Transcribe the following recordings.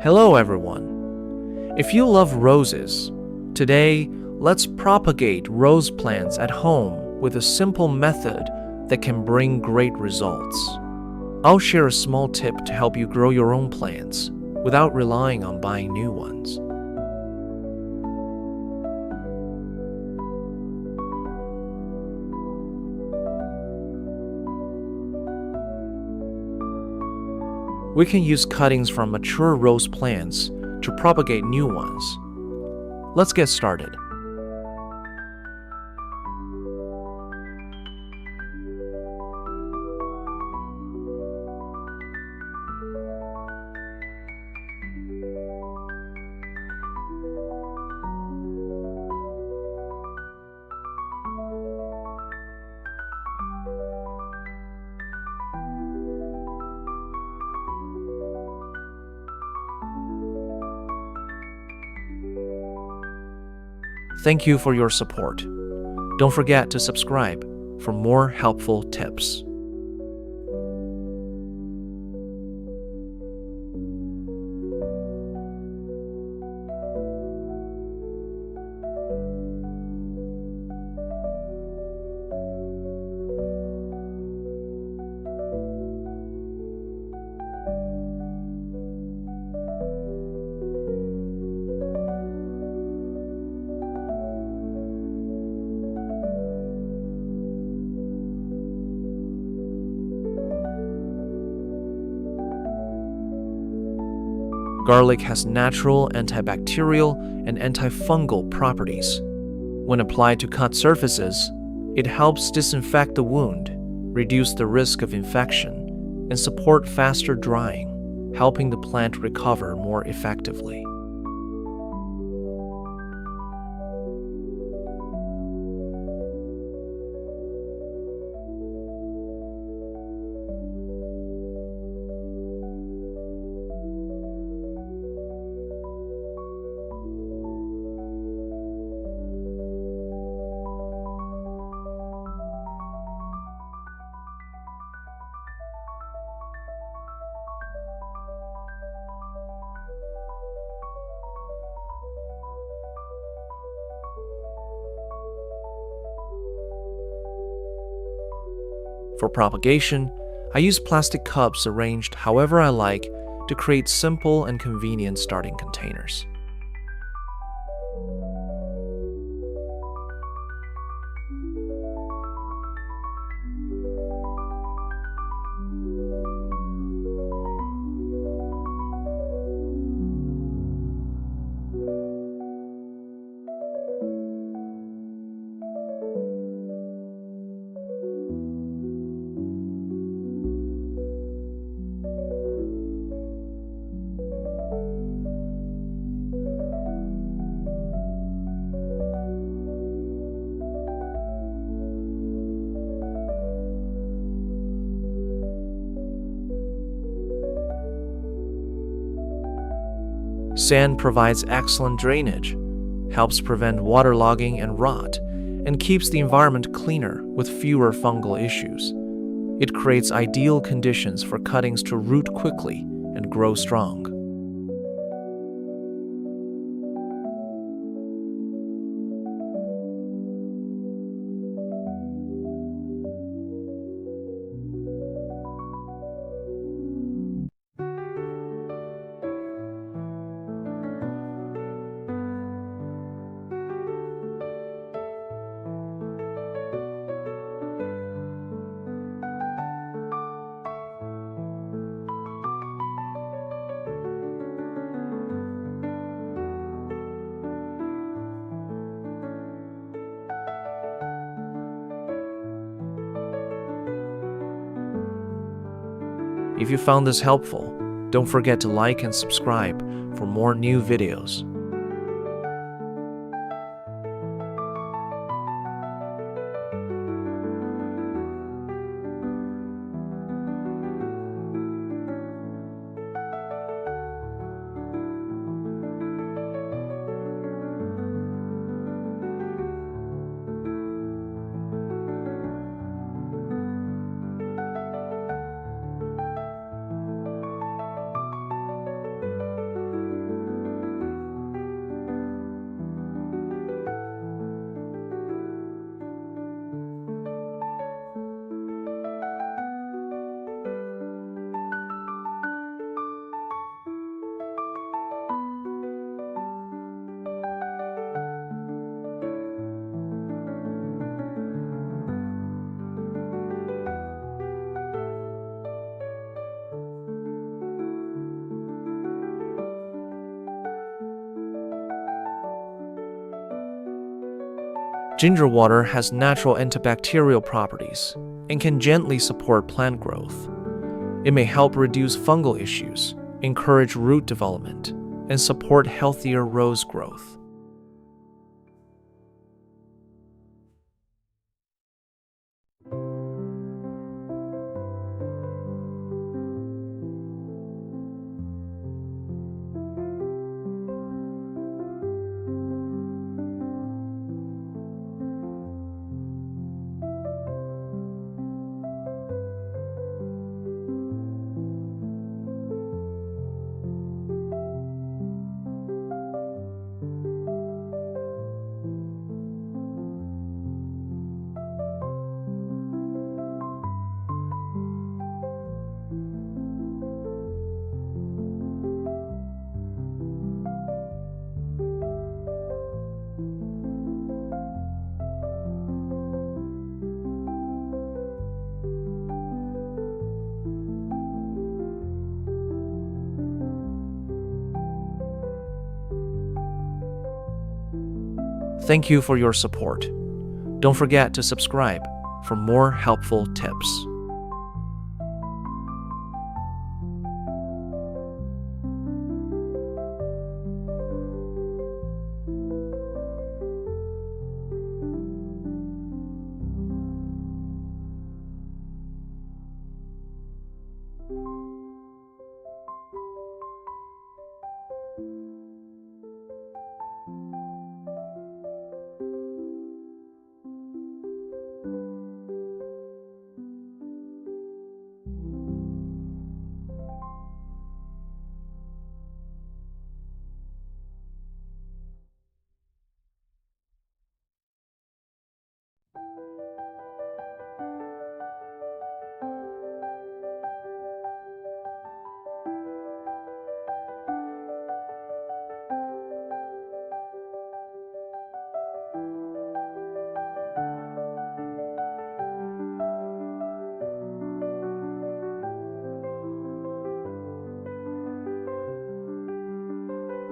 Hello everyone. If you love roses, today let's propagate rose plants at home with a simple method that can bring great results. I'll share a small tip to help you grow your own plants without relying on buying new ones. We can use cuttings from mature rose plants to propagate new ones. Let's get started. Thank you for your support. Don't forget to subscribe for more helpful tips. Garlic has natural antibacterial and antifungal properties. When applied to cut surfaces, it helps disinfect the wound, reduce the risk of infection, and support faster drying, helping the plant recover more effectively. For propagation, I use plastic cups arranged however I like to create simple and convenient starting containers. Sand provides excellent drainage, helps prevent waterlogging and rot, and keeps the environment cleaner with fewer fungal issues. It creates ideal conditions for cuttings to root quickly and grow strong. If you found this helpful, don't forget to like and subscribe for more new videos. Ginger water has natural antibacterial properties and can gently support plant growth. It may help reduce fungal issues, encourage root development, and support healthier rose growth. Thank you for your support. Don't forget to subscribe for more helpful tips.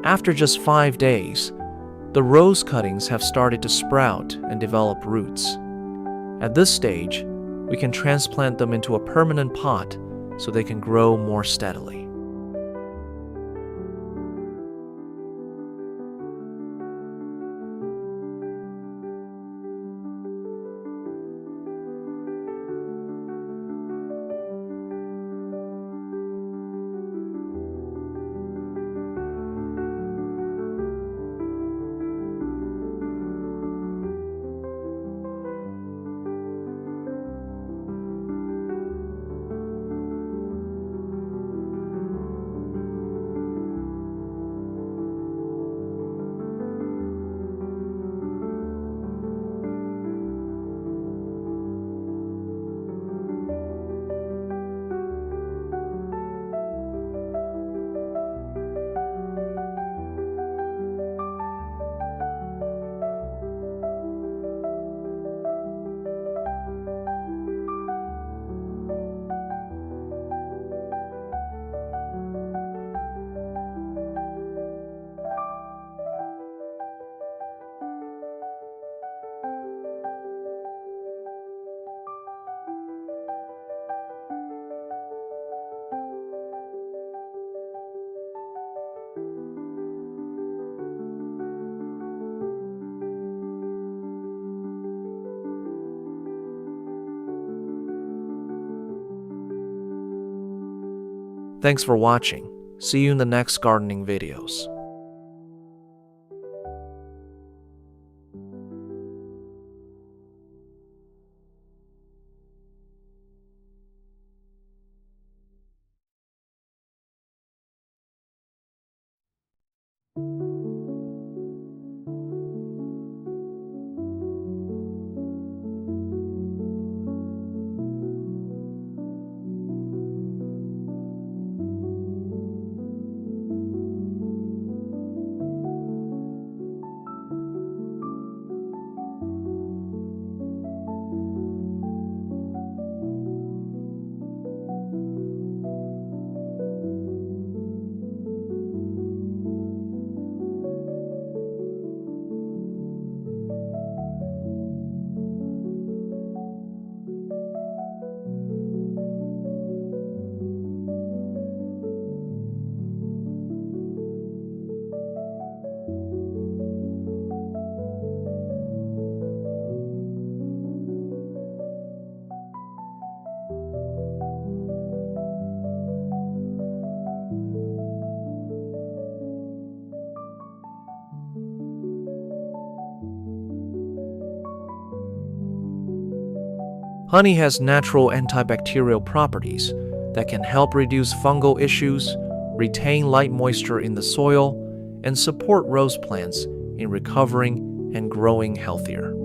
After just 5 days, the rose cuttings have started to sprout and develop roots. At this stage, we can transplant them into a permanent pot so they can grow more steadily. Thanks for watching. See you in the next gardening videos. Honey has natural antibacterial properties that can help reduce fungal issues, retain light moisture in the soil, and support rose plants in recovering and growing healthier.